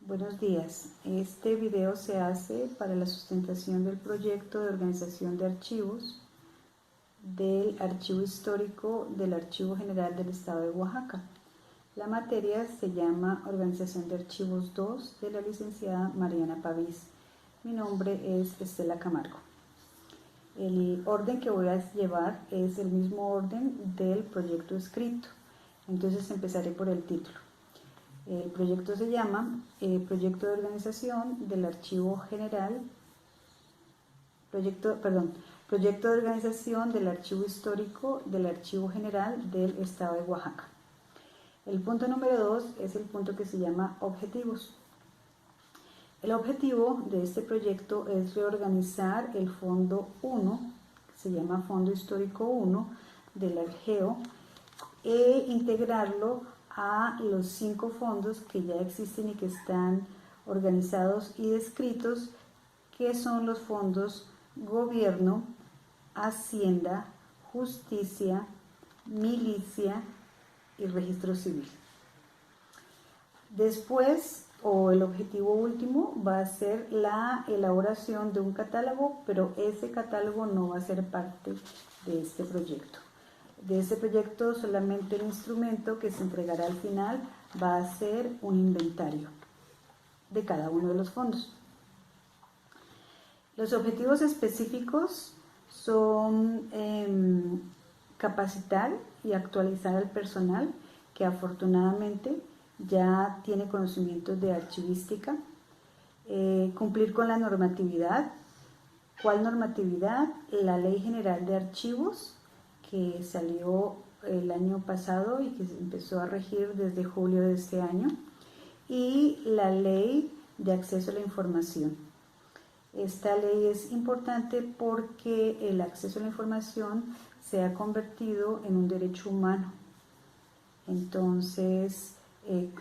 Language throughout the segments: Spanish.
Buenos días. Este video se hace para la sustentación del proyecto de organización de archivos del Archivo Histórico del Archivo General del Estado de Oaxaca. La materia se llama Organización de Archivos 2 de la licenciada Mariana Pavís. Mi nombre es Estela Camargo. El orden que voy a llevar es el mismo orden del proyecto escrito. Entonces empezaré por el título. El proyecto se llama Proyecto de Organización del Archivo General, Proyecto de Organización del Archivo Histórico del Archivo General del Estado de Oaxaca. El punto número 2 es el punto que se llama Objetivos. El objetivo de este proyecto es reorganizar el Fondo 1, que se llama Fondo Histórico 1 del Argeo, e integrarlo a los 5 fondos que ya existen y que están organizados y descritos, que son los fondos Gobierno, Hacienda, Justicia, Milicia y Registro Civil. Después, el objetivo último, va a ser la elaboración de un catálogo, pero ese catálogo no va a ser parte de este proyecto. De este proyecto solamente el instrumento que se entregará al final va a ser un inventario de cada uno de los fondos. Los objetivos específicos son capacitar y actualizar al personal que afortunadamente ya tiene conocimientos de archivística, cumplir con la normatividad. ¿Cuál normatividad? La Ley General de Archivos, que salió el año pasado y que empezó a regir desde julio de este año, y la Ley de Acceso a la Información. Esta ley es importante porque el acceso a la información se ha convertido en un derecho humano. Entonces,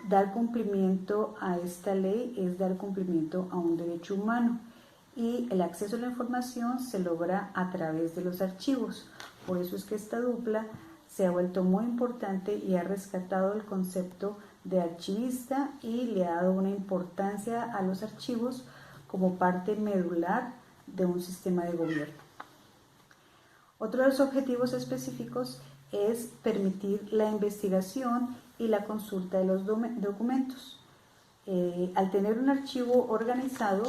dar cumplimiento a esta ley es dar cumplimiento a un derecho humano, y el acceso a la información se logra a través de los archivos. Por eso es que esta dupla se ha vuelto muy importante y ha rescatado el concepto de archivista y le ha dado una importancia a los archivos como parte medular de un sistema de gobierno. Otro de los objetivos específicos es permitir la investigación y la consulta de los documentos. Al tener un archivo organizado,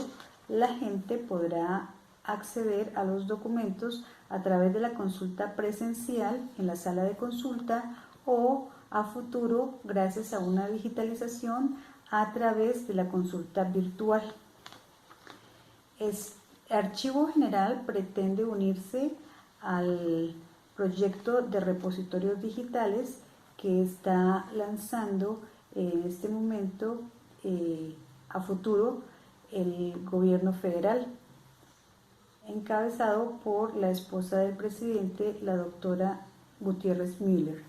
la gente podrá acceder a los documentos a través de la consulta presencial en la sala de consulta, o a futuro gracias a una digitalización a través de la consulta virtual. Archivo General pretende unirse al proyecto de repositorios digitales que está lanzando en este momento a futuro el gobierno federal, encabezado por la esposa del presidente, la doctora Gutiérrez Müller.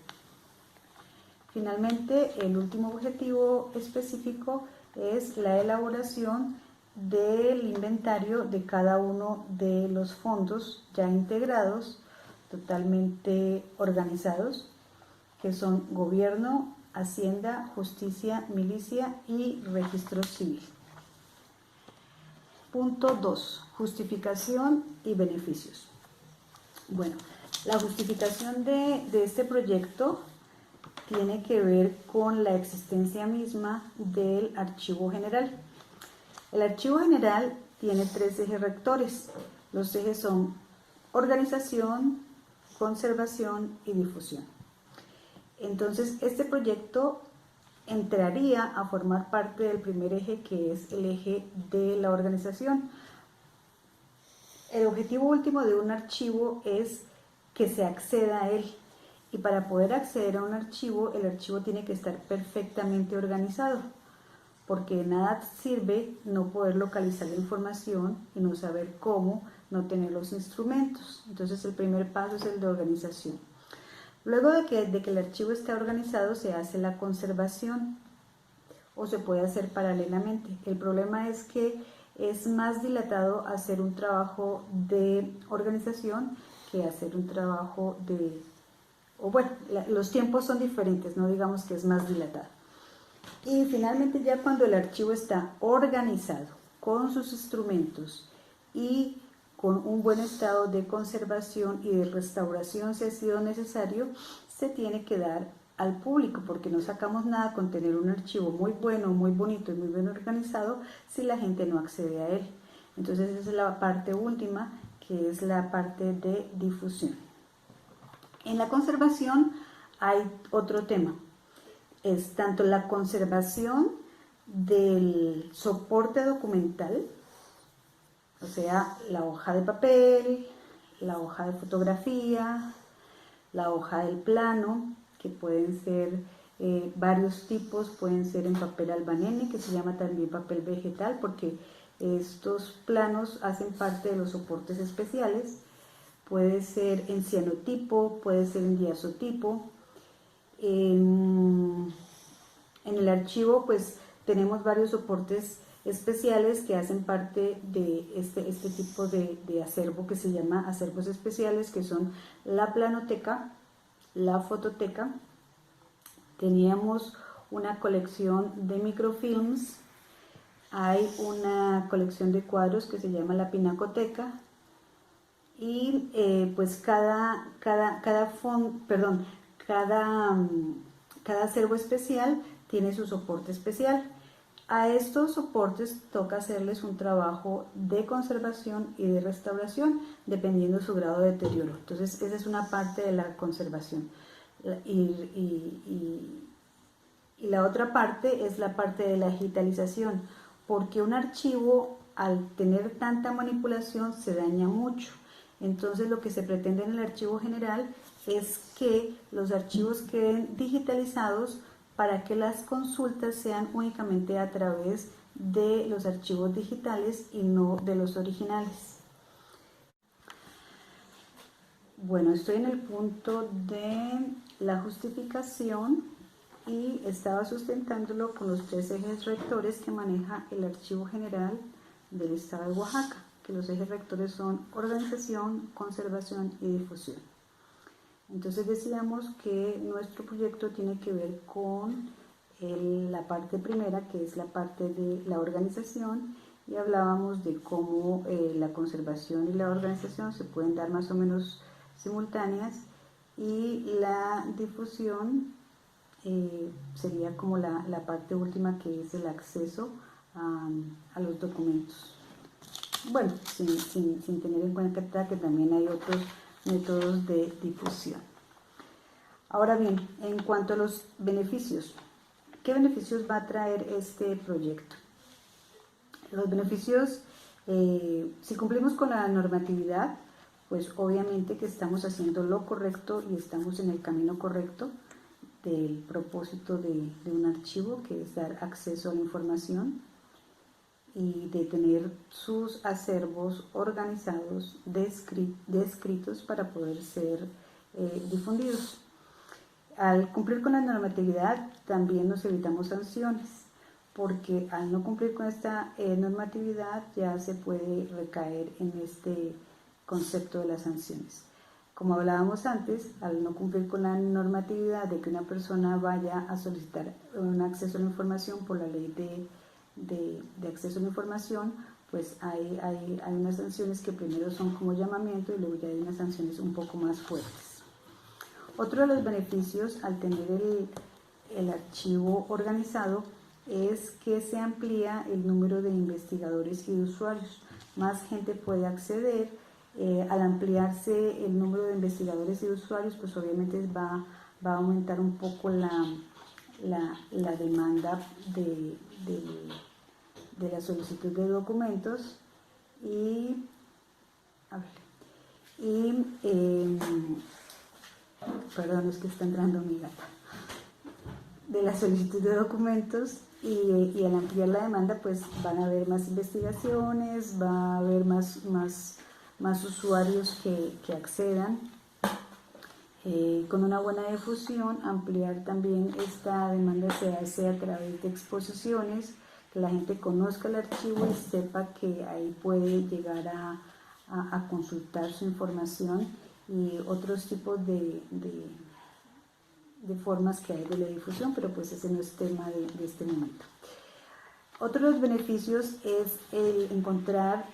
Finalmente, el último objetivo específico es la elaboración del inventario de cada uno de los fondos ya integrados, totalmente organizados, que son Gobierno, Hacienda, Justicia, Milicia y Registro Civil. Punto 2. Justificación y beneficios. Bueno, la justificación de este proyecto tiene que ver con la existencia misma del Archivo General. El Archivo General tiene 3 ejes rectores. Los ejes son organización, conservación y difusión. Entonces, este proyecto entraría a formar parte del primer eje, que es el eje de la organización. El objetivo último de un archivo es que se acceda a él, y para poder acceder a un archivo, el archivo tiene que estar perfectamente organizado, porque de nada sirve no poder localizar la información y no saber cómo, no tener los instrumentos. Entonces, el primer paso es el de organización. Luego de que el archivo esté organizado, se hace la conservación, o se puede hacer paralelamente. El problema es que es más dilatado hacer un trabajo de organización que hacer un trabajo los tiempos son diferentes, no digamos que es más dilatado. Y finalmente, ya cuando el archivo está organizado con sus instrumentos y con un buen estado de conservación y de restauración, si ha sido necesario, se tiene que dar al público, porque no sacamos nada con tener un archivo muy bueno, muy bonito y muy bien organizado si la gente no accede a él. Entonces esa es la parte última, que es la parte de difusión. En la conservación hay otro tema, es tanto la conservación del soporte documental, o sea, la hoja de papel, la hoja de fotografía, la hoja del plano, que pueden ser varios tipos, pueden ser en papel albanene, que se llama también papel vegetal, porque estos planos hacen parte de los soportes especiales. Puede ser en cianotipo, puede ser en diazotipo. En el archivo pues tenemos varios soportes especiales que hacen parte de este tipo de acervo que se llama acervos especiales, que son la planoteca, la fototeca. Teníamos una colección de microfilms, hay una colección de cuadros que se llama la pinacoteca, y pues cada acervo especial tiene su soporte especial. A estos soportes toca hacerles un trabajo de conservación y de restauración dependiendo de su grado de deterioro. Entonces esa es una parte de la conservación. Y la otra parte es la parte de la digitalización, porque un archivo al tener tanta manipulación se daña mucho. Entonces lo que se pretende en el archivo general es que los archivos queden digitalizados para que las consultas sean únicamente a través de los archivos digitales y no de los originales. Bueno, estoy en el punto de la justificación y estaba sustentándolo con los 3 ejes rectores que maneja el Archivo General del Estado de Oaxaca, que los ejes rectores son organización, conservación y difusión. Entonces decíamos que nuestro proyecto tiene que ver con la parte primera, que es la parte de la organización, y hablábamos de cómo la conservación y la organización se pueden dar más o menos simultáneas, y la difusión sería como la parte última, que es el acceso a los documentos. Bueno, sin tener en cuenta que también hay otros métodos de difusión. Ahora bien, en cuanto a los beneficios, ¿qué beneficios va a traer este proyecto? Los beneficios, si cumplimos con la normatividad, pues obviamente que estamos haciendo lo correcto y estamos en el camino correcto del propósito de un archivo, que es dar acceso a la información y de tener sus acervos organizados, descritos para poder ser difundidos. Al cumplir con la normatividad también nos evitamos sanciones, porque al no cumplir con esta normatividad ya se puede recaer en este concepto de las sanciones. Como hablábamos antes, al no cumplir con la normatividad de que una persona vaya a solicitar un acceso a la información por la ley de acceso a la información, pues hay unas sanciones que primero son como llamamiento y luego ya hay unas sanciones un poco más fuertes. Otro de los beneficios al tener el archivo organizado es que se amplía el número de investigadores y de usuarios. Más gente puede acceder. Al ampliarse el número de investigadores y de usuarios, pues obviamente va a aumentar un poco la demanda de la solicitud de documentos perdón, es que está entrando mi gata, de la solicitud de documentos, y al ampliar la demanda pues van a haber más investigaciones, va a haber más usuarios que accedan. Con una buena difusión, ampliar también esta demanda se hace a través de exposiciones, que la gente conozca el archivo y sepa que ahí puede llegar a consultar su información y otros tipos de de formas que hay de la difusión, pero pues ese no es tema de este momento. Otro de los beneficios es el encontrar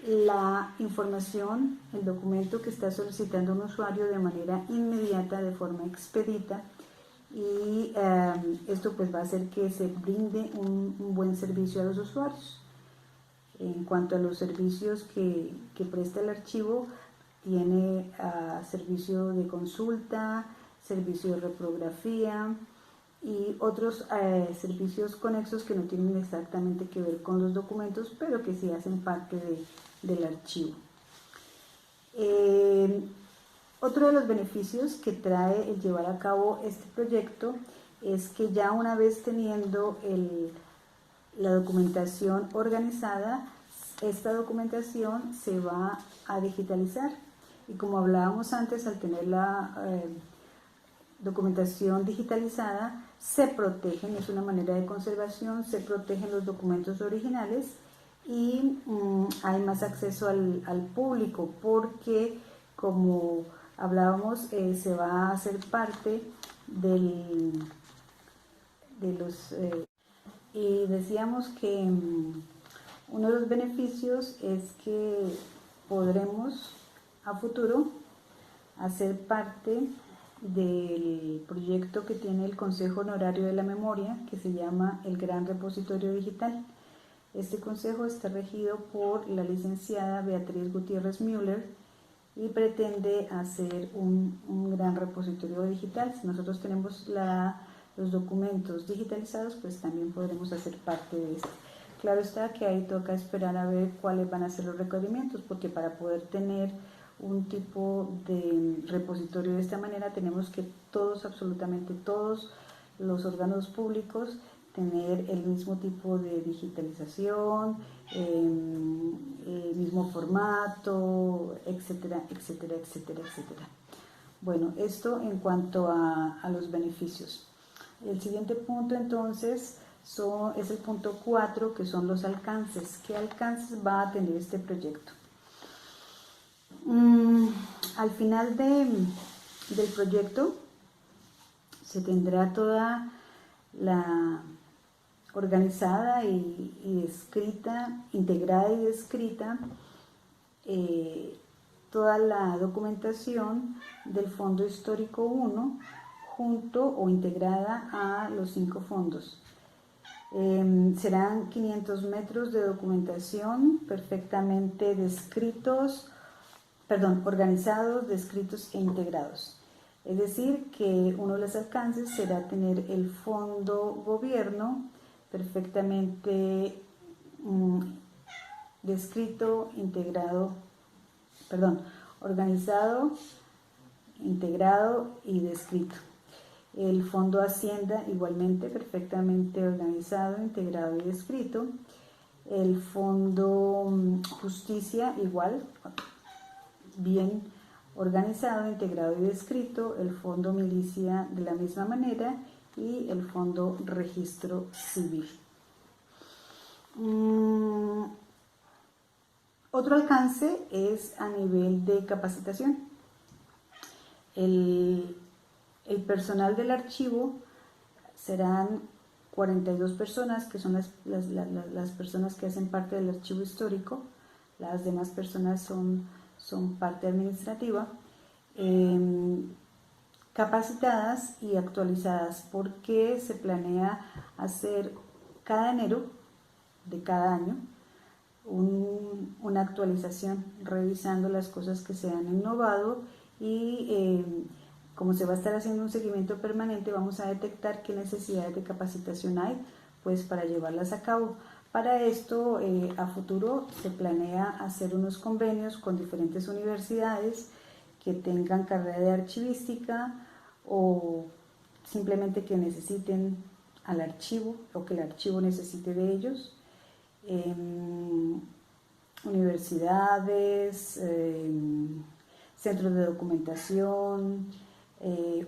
la información, el documento que está solicitando un usuario de manera inmediata, de forma expedita, y esto pues va a hacer que se brinde un buen servicio a los usuarios. En cuanto a los servicios que presta el archivo, tiene servicio de consulta, servicio de reprografía y otros servicios conexos que no tienen exactamente que ver con los documentos, pero que sí hacen parte del archivo. Otro de los beneficios que trae el llevar a cabo este proyecto es que ya una vez teniendo la documentación organizada, esta documentación se va a digitalizar. Y como hablábamos antes, al tener la documentación digitalizada, se protegen, es una manera de conservación, se protegen los documentos originales y hay más acceso al público, porque como hablábamos, se va a hacer parte de los... y decíamos que uno de los beneficios es que podremos a futuro hacer parte del proyecto que tiene el Consejo Honorario de la Memoria, que se llama el Gran Repositorio Digital. Este consejo está regido por la licenciada Beatriz Gutiérrez Müller y pretende hacer un gran repositorio digital. Si nosotros tenemos los documentos digitalizados, pues también podremos hacer parte de esto. Claro está que ahí toca esperar a ver cuáles van a ser los requerimientos, porque para poder tener un tipo de repositorio de esta manera tenemos que todos, absolutamente todos los órganos públicos, tener el mismo tipo de digitalización, el mismo formato, etcétera, etcétera, etcétera, etcétera. Bueno, esto en cuanto a los beneficios. El siguiente punto entonces es el punto 4, que son los alcances. ¿Qué alcances va a tener este proyecto? Al final del proyecto se tendrá toda la organizada y descrita, integrada y descrita, toda la documentación del Fondo Histórico 1 junto o integrada a los 5 fondos. Serán 500 metros de documentación perfectamente organizados, descritos e integrados. Es decir, que uno de los alcances será tener el fondo gobierno perfectamente descrito, organizado, integrado y descrito. El fondo Hacienda igualmente perfectamente organizado, integrado y descrito. El fondo Justicia igual, bien organizado, integrado y descrito. El fondo Milicia de la misma manera y el fondo Registro Civil. Otro alcance es a nivel de capacitación. El personal del archivo serán 42 personas, que son las personas que hacen parte del archivo histórico. Las demás personas son parte administrativa, capacitadas y actualizadas, porque se planea hacer cada enero de cada año una actualización, revisando las cosas que se han innovado y como se va a estar haciendo un seguimiento permanente, vamos a detectar qué necesidades de capacitación hay, pues para llevarlas a cabo. Para esto, a futuro se planea hacer unos convenios con diferentes universidades que tengan carrera de archivística o simplemente que necesiten al archivo o que el archivo necesite de ellos. Universidades, centros de documentación,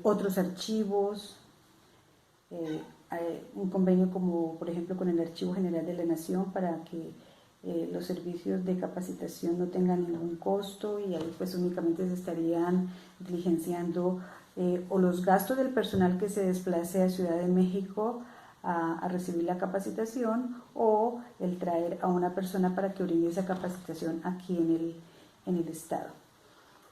otros archivos, un convenio como por ejemplo con el Archivo General de la Nación para que los servicios de capacitación no tengan ningún costo, y ahí pues únicamente se estarían diligenciando o los gastos del personal que se desplace a Ciudad de México a recibir la capacitación, o el traer a una persona para que brinde esa capacitación aquí en el estado.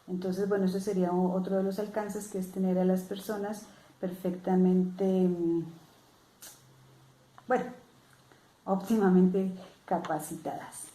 Entonces, bueno, eso sería otro de los alcances, que es tener a las personas perfectamente, bueno, óptimamente capacitadas.